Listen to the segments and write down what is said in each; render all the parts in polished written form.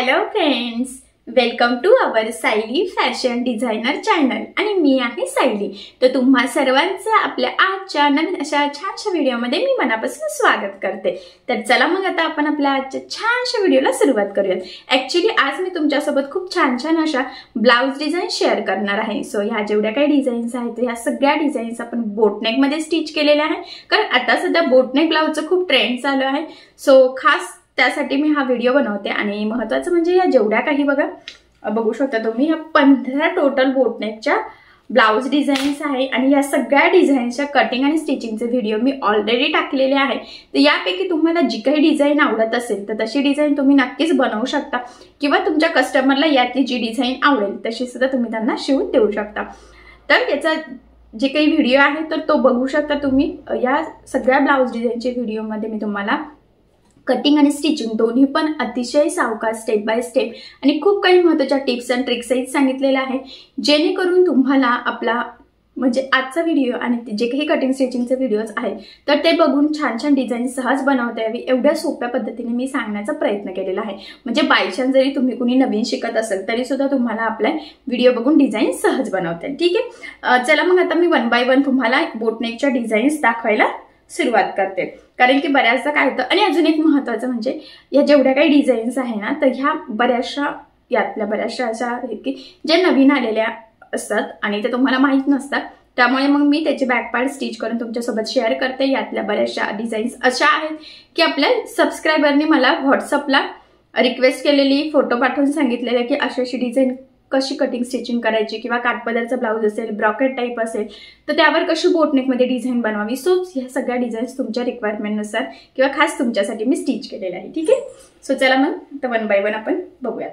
Hello friends, welcome to our Sayali fashion designer channel आणि मी आहे सायली। तर तुम्हा सर्वांचं आपल्या आजच्या नवीन अशा छानशा व्हिडिओमध्ये मी मनापासून स्वागत करते। तर चला मग आता आपण आपल्या आजच्या छानशा व्हिडिओला सुरुवात करूया। ॲक्च्युअली आज मी तुमच्यासोबत खूप छान छान अशा ब्लाउज डिझाइन शेअर करणार आहे। सो ह्या जेवढ्या काही डिझाईन्स आहेत ह्या सगळ्या डिझाईन्स आपण बोटनेक मध्ये स्टिच केलेल्या आहे, कारण आता सध्या बोटनेक ब्लाउजचं खूप ट्रेंड चालू आहे। सो खास त्यासाठी मी हा व्हिडिओ बनवते। आणि महत्त्वाचं म्हणजे या जेवढ्या काही बघू शकता तुम्ही ह्या 15 टोटल बोटनेकच्या ब्लाउज डिझाईन्स आहे आणि या सगळ्या डिझाईन्सच्या कटिंग आणि स्टिचिंगचे व्हिडिओ मी ऑलरेडी टाकलेले आहे। तर यापैकी तुम्हाला जी काही डिझाईन आवडत असेल तर तशी डिझाईन तुम्ही नक्कीच बनवू शकता, किंवा तुमच्या कस्टमरला यातली जी डिझाईन आवडेल तशी सुद्धा तुम्ही त्यांना शिवून देऊ शकता। तर याचा जे काही व्हिडिओ आहे तर तो बघू शकता तुम्ही। या सगळ्या ब्लाउज डिझाईनच्या व्हिडिओमध्ये मी तुम्हाला कटिंग आणि स्टिचिंग दोन्ही पण अतिशय सावकाश स्टेप बाय स्टेप आणि खूप काही महत्त्वाच्या टिप्स अँड ट्रिक्सही सांगितलेल्या आहे, जेणेकरून तुम्हाला आपला म्हणजे आजचा व्हिडिओ आणि जे काही कटिंग स्टिचिंगचे व्हिडिओज आहेत तर ते बघून छान छान डिझाईन सहज बनवता यावी एवढ्या सोप्या पद्धतीने मी सांगण्याचा प्रयत्न केलेला आहे। म्हणजे बायचान्स जरी तुम्ही कुणी नवीन शिकत असेल तरी सुद्धा तुम्हाला आपला व्हिडिओ बघून डिझाईन सहज बनवता येईल। ठीक आहे, चला मग आता मी वन बाय वन तुम्हाला बोटनेकच्या डिझाईन्स दाखवायला सुरुवात करते, कारण की बऱ्याचदा काय होतं। आणि अजून एक महत्त्वाचं म्हणजे या जेवढ्या काही डिझाईन्स आहे ना तर ह्या यातल्या बऱ्याचशा अशा आहेत की ज्या नवीन आलेल्या असतात आणि ते तुम्हाला माहीत नसतात, त्यामुळे मग मी त्याचे बॅक पार्ट स्टिच करून तुमच्यासोबत शेअर करते। यातल्या बऱ्याचशा डिझाईन्स अशा आहेत की आपल्या सबस्क्रायबरने मला व्हॉट्सअपला रिक्वेस्ट केलेली, फोटो पाठवून सांगितलेले की अशी डिझाईन कशी कटिंग स्टिचिंग करायची, किंवा काठपदरचा ब्लाउज असेल, ब्रॉकेट टाईप असेल तर त्यावर कशी बोटनेकमध्ये डिझाईन बनवावी। सो ह्या सगळ्या डिझाईन्स तुमच्या रिक्वायरमेंटनुसार किंवा खास तुमच्यासाठी मी स्टिच केलेले आहे। ठीक आहे, सो चला मग आता वन बाय वन आपण बघूयात।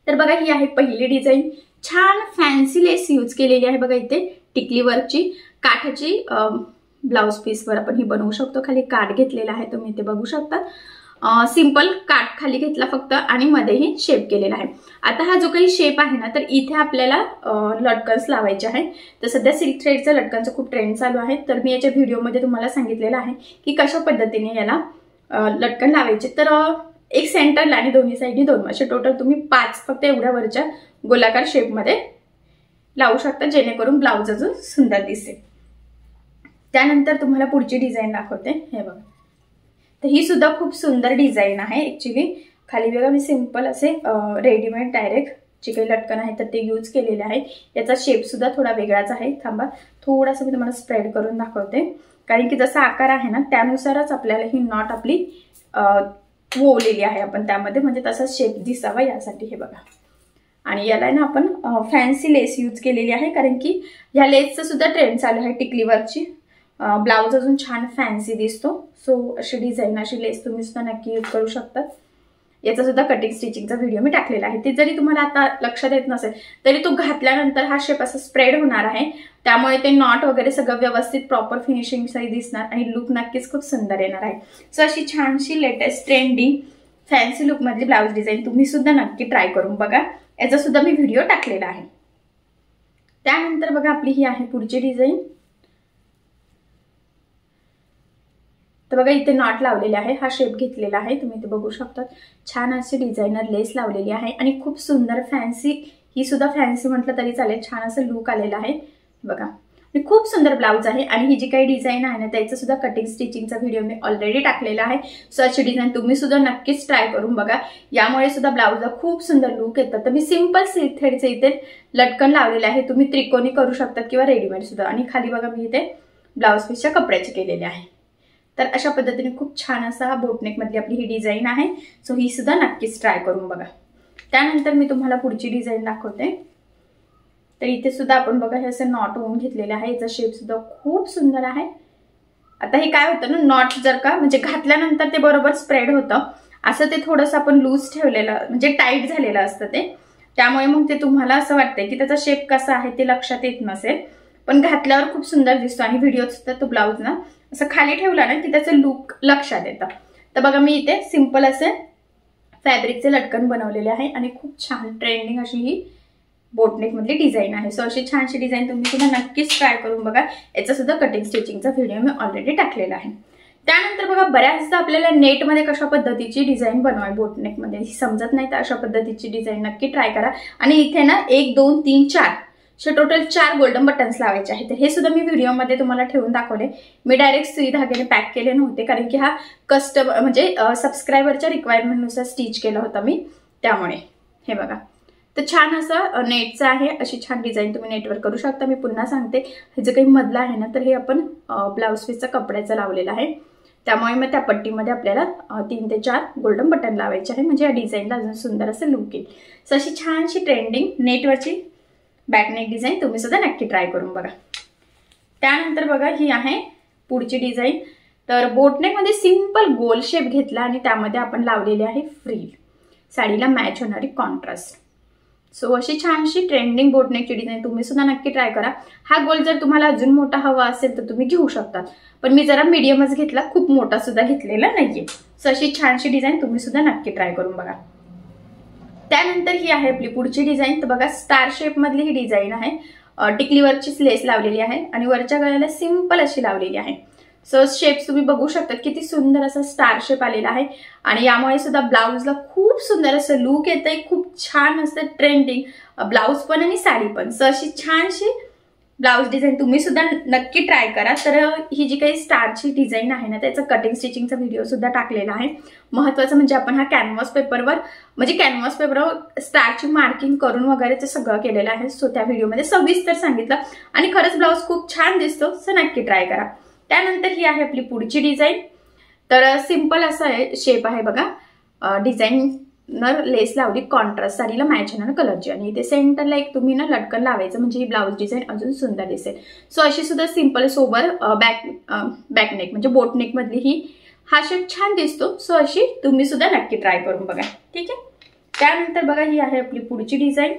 तर बघा ही आहे पहिली डिझाईन, छान फॅन्सी लेस यूज केलेली आहे। बघा इथे टिकली वर्कची काठाची ब्लाउज पीसवर आपण ही बनवू शकतो। खाली काठ घेतलेला आहे, तुम्ही इथे बघू शकता। सिंपल काठ खाली घेतला फक्त आणि मध्येही शेप केलेला आहे। आता हा जो काही शेप आहे ना तर इथे आपल्याला लटकन्स लावायचे आहे। तर सध्या सिल्क थ्रेडचं लटकनचं खूप ट्रेंड चालू आहे, तर मी याच्या व्हिडिओमध्ये तुम्हाला सांगितलेलं आहे की कशा पद्धतीने याला लटकन लावायचे। तर एक सेंटरला आणि दोन्ही साईडनी 2 असे टोटल तुम्ही 5 फक्त एवढ्या वरच्या गोलाकार शेपमध्ये लावू शकता, जेणेकरून ब्लाउज अजून सुंदर दिसेल। त्यानंतर तुम्हाला पुढची डिझाईन दाखवते। हे बघा, तर ही सुद्धा खूप सुंदर डिझाईन आहे। ऍक्च्युली खाली बघा मी सिंपल असे रेडीमेड डायरेक्ट जे काही लटकन आहे तर ते यूज केलेले आहे। याचा शेप सुद्धा थोडा वेगळाच आहे। थांबा थोडासा मी तुम्हाला स्प्रेड करून दाखवते, कारण की जसा आकार आहे ना त्यानुसारच आपल्याला ही नॉट आपली वोवलेली आहे आपण त्यामध्ये, म्हणजे तसा शेप दिसावा यासाठी। हे बघा, आणि याला ना आपण फॅन्सी लेस यूज केलेली आहे, कारण की ह्या लेसचं सुद्धा ट्रेंड चालू आहे टिकली वर्कची। ब्लाउज अजून छान फॅन्सी दिसतो। सो अशी डिझाईन अशी लेस तुम्ही सुद्धा नक्की यूज करू शकता। याचा सुद्धा कटिंग स्टिचिंगचा व्हिडिओ मी टाकलेला आहे। ते जरी तुम्हाला आता लक्षात येत नसेल तरी तो घातल्यानंतर हा शेप असा स्प्रेड होणार आहे, त्यामुळे ते नॉट वगैरे सगळं व्यवस्थित प्रॉपर फिनिशिंग सही दिसणार आणि लुक नक्कीच खूप सुंदर येणार आहे। सो अशी छानशी लेटेस्ट ट्रेंडिंग फॅन्सी लुक मधली ब्लाउज डिझाईन तुम्ही सुद्धा नक्की ट्राय करून बघा, याचा सुद्धा मी व्हिडिओ टाकलेला आहे। त्यानंतर बघा आपली ही आहे पुढची डिझाईन। तर बघा इथे नॉट लावलेले आहे, हा शेप घेतलेला आहे, तुम्ही इथे बघू शकता। छान अशी डिझायनर लेस लावलेली आहे आणि खूप सुंदर फॅन्सी, ही सुद्धा फॅन्सी म्हटलं तरी चालेल, छान असं लुक आलेला आहे बघा। आणि खूप सुंदर ब्लाउज आहे आणि ही जी काही डिझाईन आहे ना त्याचं सुद्धा कटिंग स्टिचिंगचा व्हिडिओ मी ऑलरेडी टाकलेला आहे। सो अशी डिझाईन तुम्ही सुद्धा नक्कीच ट्राय करून बघा, यामुळे सुद्धा ब्लाउजला खूप सुंदर लुक येतं। तर मी सिंपल सिल्क थ्रेडचे इथे लटकन लावलेले आहे, तुम्ही त्रिकोणी करू शकता किंवा रेडीमेड सुद्धा। आणि खाली बघा मी इथे ब्लाउज पीसच्या कपड्याचे केलेले आहे। तर अशा पद्धतीने खूप छान असा हा बोटनेक मधली आपली ही डिझाईन आहे। सो ही सुद्धा नक्कीच ट्राय करून बघा। त्यानंतर मी तुम्हाला पुढची डिझाईन दाखवते। तर इथे सुद्धा आपण बघा हे असे नॉट होऊन घेतलेले आहे, याचा शेप सुद्धा खूप सुंदर आहे। आता हे काय होतं ना, नॉट जर का म्हणजे घातल्यानंतर ते बरोबर स्प्रेड होतं, असं ते थोडंसं आपण लूज ठेवलेलं म्हणजे टाईट झालेलं असतं ते, त्यामुळे मग ते तुम्हाला असं वाटतंय की त्याचा शेप कसा आहे ते लक्षात येत नसेल, पण घातल्यावर खूप सुंदर दिसतो। आणि व्हिडिओत सुद्धा तो ब्लाउज ना असं खाली ठेवला ना की त्याचं लुक लक्षात येतं। तर बघा मी इथे सिंपल असे फॅब्रिकचे लटकन बनवलेले आहे आणि खूप छान ट्रेंडिंग अशी ही बोटनेक मधली डिझाईन आहे। सो अशी छानशी डिझाईन तुम्ही सुद्धा नक्कीच ट्राय करून बघा, याचा सुद्धा कटिंग स्टिचिंगचा व्हिडिओ मी ऑलरेडी टाकलेला आहे। त्यानंतर बघा बऱ्याचदा आपल्याला नेटमध्ये कशा पद्धतीची डिझाईन बनवाय बोटनेकमध्ये समजत नाही, तर अशा पद्धतीची डिझाईन नक्की ट्राय करा। आणि इथे ना 1 2 3 4 असे टोटल 4 गोल्डन बटन्स लावायचे आहेत। तर हे सुद्धा मी व्हिडिओमध्ये तुम्हाला ठेवून दाखवले। मी डायरेक्ट सुई धाग्याने पॅक केले नव्हते, कारण की हा कस्टमर म्हणजे सबस्क्रायबरच्या रिक्वायरमेंटनुसार स्टिच केला होता मी, त्यामुळे हे बघा। तर छान असं नेटचं आहे, अशी छान डिझाईन तुम्ही नेटवर करू शकता। मी पुन्हा सांगते, हे जे काही मधलं आहे ना, तर हे आपण ब्लाउज पीसचा कपड्याचं लावलेलं आहे, त्यामुळे मग त्या पट्टीमध्ये आपल्याला 3 ते 4 गोल्डन बटन लावायचे आहे, म्हणजे या डिझाईनला अजून सुंदर असं लुक येईल। सो अशी छानशी ट्रेंडिंग नेटवरची बॅकनेक डिझाईन तुम्ही सुद्धा नक्की ट्राय करून बघा। त्यानंतर बघा ही आहे पुढची डिझाईन। तर बोटनेकमध्ये सिंपल गोल शेप घेतला आणि त्यामध्ये आपण लावलेले आहे फ्रिल, साडीला मॅच होणारी कॉन्ट्रास्ट। सो अशी छानशी ट्रेंडिंग बोटनेकची डिझाईन तुम्ही सुद्धा नक्की ट्राय करा। हा गोल जर तुम्हाला अजून मोठा हवा असेल तर तुम्ही घेऊ शकता, पण मी जरा मीडियमच घेतला, खूप मोठा सुद्धा घेतलेला नाहीये। सो अशी छानशी डिझाईन तुम्ही सुद्धा नक्की ट्राय करून बघा। त्यानंतर ही आहे आपली पुढची डिझाईन। तर बघा स्टार शेप मधली ही डिझाईन आहे, टिकलीवरचीच लेस लावलेली आहे आणि वरच्या गळ्याला सिंपल अशी लावलेली आहे। सो शेप तुम्ही बघू शकता किती सुंदर असा स्टार शेप आलेला आहे आणि यामुळे सुद्धा ब्लाउजला खूप सुंदर असं लुक येतंय, खूप छान असं ट्रेंडिंग ब्लाउज पण आणि साडी पण। सो अशी छानशी ब्लाउज डिझाईन तुम्ही सुद्धा नक्की ट्राय करा। तर ही जी काही स्टारची डिझाईन आहे ना, त्याचा कटिंग स्टिचिंगचा व्हिडिओ सुद्धा टाकलेला आहे। महत्त्वाचं म्हणजे आपण हा कॅनव्हास पेपरवर स्टारची मार्किंग करून वगैरे ते सगळं केलेलं आहे। सो त्या व्हिडिओमध्ये सविस्तर सांगितलं आणि खरंच ब्लाउज खूप छान दिसतो, सो नक्की ट्राय करा। त्यानंतर ही आहे आपली पुढची डिझाईन। तर सिंपल असा शेप आहे बघा, डिझाईनर लेस लावली कॉन्ट्रास्ट साडीला मॅच होणार कलरची आणि इथे सेंटरला एक तुम्ही ना लटकन लावायचं, म्हणजे ही ब्लाउज डिझाईन अजून सुंदर दिसेल। सो अशी सुद्धा सिंपल सोबर बॅकनेक म्हणजे बोटनेक मधली ही हा शेप छान दिसतो। सो अशी तुम्ही सुद्धा नक्की ट्राय करून बघा, ठीक आहे। त्यानंतर बघा ही आहे आपली पुढची डिझाईन।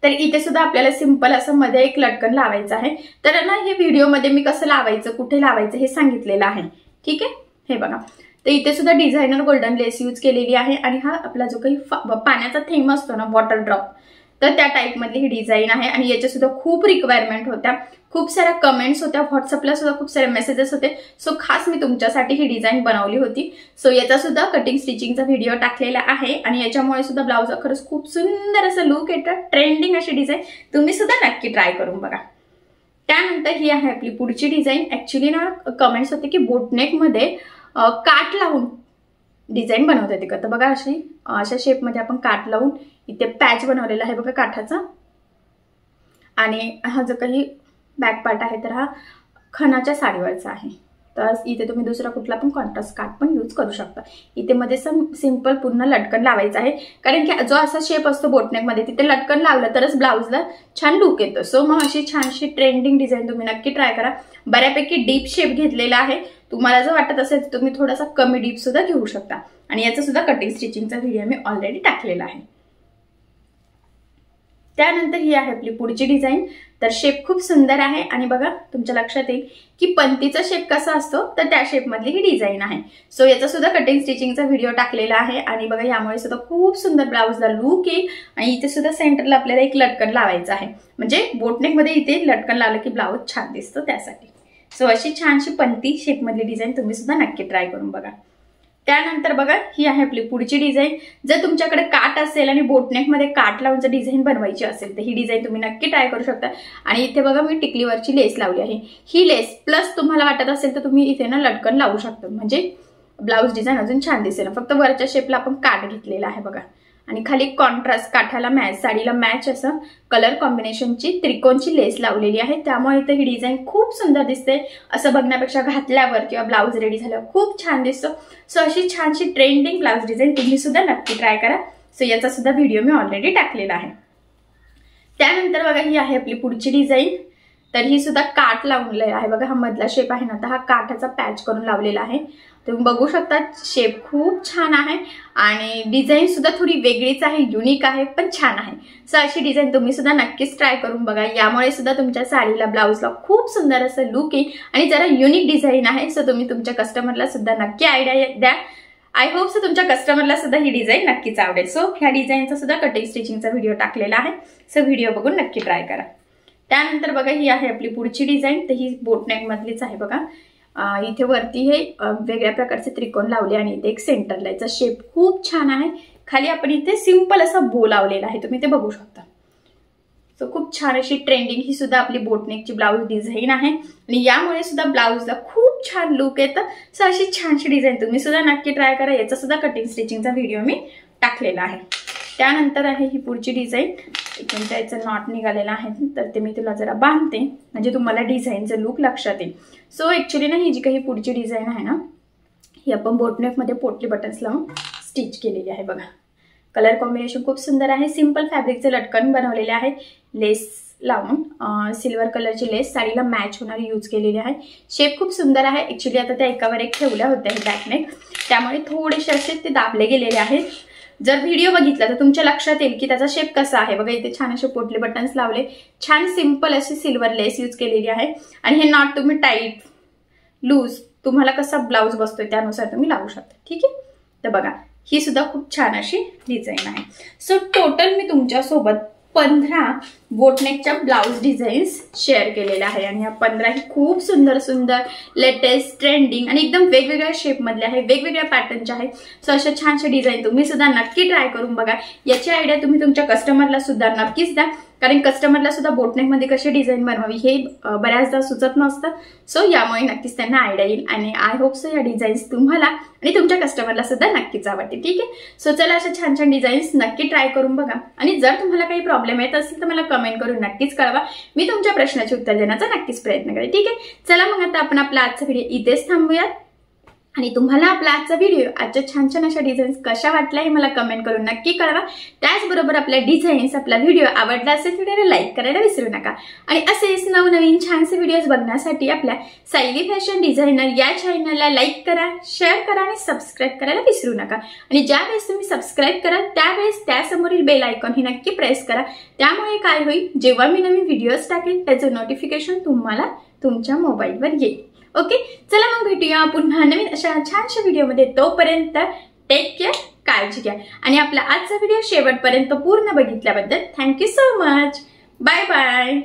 तर इथे सुद्धा आपल्याला सिंपल असं मध्ये एक लटकन लावायचं आहे। तर ना हे व्हिडिओमध्ये मी कसं लावायचं, कुठे लावायचं हे सांगितलेलं आहे, ठीक आहे। हे बघा, तर इथे सुद्धा डिझायनर गोल्डन लेस यूज केलेली आहे आणि हा आपला जो काही पाण्याचा थेंब असतो ना, वॉटर ड्रॉप, तर त्या टाईप मधली ही डिझाईन आहे आणि याच्या सुद्धा खूप रिक्वायरमेंट होत्या, खूप साऱ्या कमेंट्स होत्या, व्हॉट्सअपला सुद्धा खूप सारे मेसेजेस होते। सो खास मी तुमच्यासाठी ही डिझाईन बनवली होती। सो याचा सुद्धा कटिंग स्टिचिंगचा व्हिडिओ टाकलेला आहे आणि याच्यामुळे सुद्धा ब्लाउजला खरंच खूप सुंदर असं लुक येतं, ट्रेंडिंग अशी डिझाईन तुम्ही सुद्धा नक्की ट्राय करून बघा। त्यानंतर ही आहे आपली पुढची डिझाईन। ऍक्च्युली ना कमेंट्स होते की बोटनेक मध्ये काट लावून डिझाईन बनवता येते का, तर बघा अशा शेपमध्ये आपण काट लावून इथे पॅच बनवलेला आहे बघा काठाचा, आणि हा जो काही बॅक पार्ट आहे तर हा खणाच्या साडीवरचा आहे। तर इथे तुम्ही दुसरा कुठला पण कॉन्ट्रास्ट काट पण यूज करू शकता। इथे मध्ये सिंपल पूर्ण लटकन लावायचं आहे, कारण की जो असा शेप असतो बोटनेक मध्ये तिथे लटकन लावलं तरच ब्लाउजला छान लुक येतो। सो मग अशी छानशी ट्रेंडिंग डिझाईन तुम्ही नक्की ट्राय करा। बऱ्यापैकी डीप शेप घेतलेला आहे, तुम्हाला जर वाटत असेल तर तुम्ही थोडासा कमी डीप सुद्धा घेऊ शकता आणि याचा सुद्धा कटिंग स्टिचिंगचा व्हिडिओ मी ऑलरेडी टाकलेला आहे। त्यानंतर ही आहे आपली पुढची डिझाईन। तर शेप खूप सुंदर आहे आणि बघा तुमच्या लक्षात येईल की पंतीचा शेप कसा असतो, तर त्या शेप मधली ही डिझाईन आहे। सो याचा सुद्धा कटिंग स्टिचिंगचा व्हिडिओ टाकलेला आहे आणि बघा यामुळे सुद्धा खूप सुंदर ब्लाउजला लुक येईल आणि इथे सुद्धा सेंटरला आपल्याला एक लटकन लावायचं आहे, म्हणजे बोटनेक मध्ये इथे लटकन लावलं की ब्लाउज छान दिसतो त्यासाठी। सो अशी छानशी पंती शेप मधली डिझाईन तुम्ही सुद्धा नक्की ट्राय करून बघा। त्यानंतर बघा ही आहे आपली पुढची डिझाईन। जर तुमच्याकडे काट असेल आणि बोटनेक मध्ये काट लावून जर डिझाईन बनवायची असेल तर ही डिझाईन तुम्ही नक्की ट्राय करू शकता। आणि इथे बघा मी टिकलीवरची लेस लावली आहे, ही लेस प्लस तुम्हाला वाटत असेल तर तुम्ही इथे ना लटकन लावू शकता, म्हणजे ब्लाउज डिझाईन अजून छान दिसेल। फक्त वरच्या शेपला आपण काट घेतलेला आहे बघा आणि खाली कॉन्ट्रास्ट काठाला मॅच साडीला मॅच असं कलर कॉम्बिनेशनची त्रिकोणची लेस लावलेली आहे, त्यामुळे इथे ही डिझाईन खूप सुंदर दिसते। असं बघण्यापेक्षा घातल्यावर किंवा ब्लाउज रेडी झाल्यावर खूप छान दिसतो। सो अशी छानशी ट्रेंडिंग ब्लाउज डिझाईन तुम्ही सुद्धा नक्की ट्राय करा। सो याचा सुद्धा व्हिडिओ मी ऑलरेडी टाकलेला आहे। त्यानंतर बघा ही आहे आपली पुढची डिझाईन। तर ही सुद्धा काट लावलेला आहे बघा, हा मधला शेप आहे ना, तर हा काठाचा पॅच करून लावलेला आहे। तुम्ही बघू शकता शेप खूप छान आहे आणि डिझाईन सुद्धा थोडी वेगळीच आहे, युनिक आहे, पण छान आहे। सो अशी डिझाईन तुम्ही सुद्धा नक्कीच ट्राय करून बघा, यामुळे सुद्धा तुमच्या साडीला ब्लाउजला खूप सुंदर असं लुक येईल आणि जरा युनिक डिझाईन आहे। सो तुम्ही तुमच्या कस्टमरला सुद्धा नक्की आयडिया द्या। आय होप सो तुमच्या कस्टमरला सुद्धा ही डिझाईन नक्कीच आवडेल। सो ह्या डिझाईनचा सुद्धा कटिंग स्टिचिंगचा व्हिडिओ टाकलेला आहे, सो व्हिडिओ बघून नक्की ट्राय करा। त्यानंतर बघा ही आहे आपली पुढची डिझाईन। तर ही बोटनेक मधलीच आहे बघा, इथे वरती हे वेगळ्या प्रकारचे त्रिकोण लावले आणि इथे एक सेंटरला याचा शेप खूप छान आहे. खाली आपण इथे सिंपल असा बो लावलेला आहे, तुम्ही ते बघू शकता. सो खूप छान अशी ट्रेंडिंग ही सुद्धा आपली बोटनेकची ब्लाऊज डिझाईन आहे आणि यामुळे सुद्धा ब्लाऊजला खूप छान लुक येतं. सो अशी छानशी डिझाईन तुम्ही सुद्धा नक्की ट्राय करा. याचा सुद्धा कटिंग स्टिचिंगचा व्हिडिओ मी टाकलेला आहे. त्यानंतर आहे ही पुढची डिझाईन. इथून त्याचं नॉट निघालेलं आहे, तर ते मी तुला जरा बांधते म्हणजे तुम्हाला डिझाईनचं लुक लक्षात येईल. सो ऍक्च्युली ना ही जी काही पुढची डिझाईन आहे ना, ही आपण बोटनेकमध्ये पोटली बटन्स लावून स्टिच केलेली आहे. बघा कलर कॉम्बिनेशन खूप सुंदर आहे. सिंपल फॅब्रिकचे लटकन बनवलेले आहे, लेस लावून सिल्वर कलरची लेस साडीला मॅच होणारी यूज केलेली आहे. शेप खूप सुंदर आहे. ऍक्च्युली आता त्या एकावर एक ठेवल्या होत्या बॅकनेक, त्यामुळे थोडेसे असे ते दाबले गेलेले आहेत. जर व्हिडिओ बघितला तर तुमच्या लक्षात येईल की त्याचा शेप कसा आहे. बघा इथे छान असे पोटले बटन्स लावले, छान सिंपल अशी सिल्वर लेस यूज केलेली आहे. आणि हे नॉट तुम्ही टाईट लूज तुम्हाला कसा ब्लाऊज बसतोय त्यानुसार तुम्ही लावू शकता. ठीक आहे, तर बघा ही सुद्धा खूप छान अशी डिझाईन आहे. सो टोटल मी तुमच्यासोबत 15 बोटनेकच्या ब्लाऊज डिझाईन्स शेअर केलेल्या आहे आणि या 15 ही खूप सुंदर सुंदर लेटेस्ट ट्रेंडिंग आणि एकदम वेगवेगळ्या शेपमधल्या आहे, वेगवेगळ्या पॅटर्नच्या आहेत. सो अशा छानशा डिझाईन तुम्ही सुद्धा नक्की ट्राय करून बघा. याची आयडिया तुम्ही तुमच्या कस्टमरला सुद्धा नक्कीच द्या, कारण कस्टमरला सुद्धा बोटनेकमध्ये कशी डिझाईन बनवावी हे बऱ्याचदा सुचत नसतं. सो यामुळे नक्कीच त्यांना आयडिया येईल आणि आय होप सो या डिझाईन्स तुम्हाला आणि तुमच्या कस्टमरला सुद्धा नक्कीच आवडतील. ठीक आहे, सो चला अशा छान छान डिझाईन्स नक्की ट्राय करून बघा आणि जर तुम्हाला काही प्रॉब्लेम येत असेल तर मला कमेंट करून नक्कीच कळवा. मी तुमच्या प्रश्नाचे उत्तर देण्याचा नक्कीच प्रयत्न करेन. ठीक आहे, चला मग आता आपण आपला आजचा व्हिडिओ इथेच थांबूयात आणि तुम्हाला आपला आजचा व्हिडिओ आजच्या छान छान अशा डिझाईन्स कशा वाटल्या हे मला कमेंट करून नक्की कळवा. त्याचबरोबर आपल्या डिझाईन्स आपला व्हिडिओ आवडला असेल व्हिडिओला लाईक करायला विसरू नका आणि असेच नवनवीन छानसे व्हिडिओज बघण्यासाठी आपल्या सायली फॅशन डिझायनर या चॅनलला लाईक करा, शेअर करा आणि सबस्क्राईब करायला विसरू नका. आणि ज्यावेळेस तुम्ही सबस्क्राईब कराल त्यावेळेस त्यासमोरील बेल आयकॉन ही नक्की प्रेस करा. त्यामुळे काय होईल, जेव्हा मी नवीन व्हिडिओज टाकेल त्याचं नोटिफिकेशन तुम्हाला तुमच्या मोबाईलवर येईल. ओके, चला मग भेटूया पुन्हा नवीन अशा छानशा व्हिडिओमध्ये. तोपर्यंत टेक केअर, काळजी घ्या आणि आपला आजचा व्हिडिओ शेवटपर्यंत पूर्ण बघितल्याबद्दल thank you so much. Bye bye.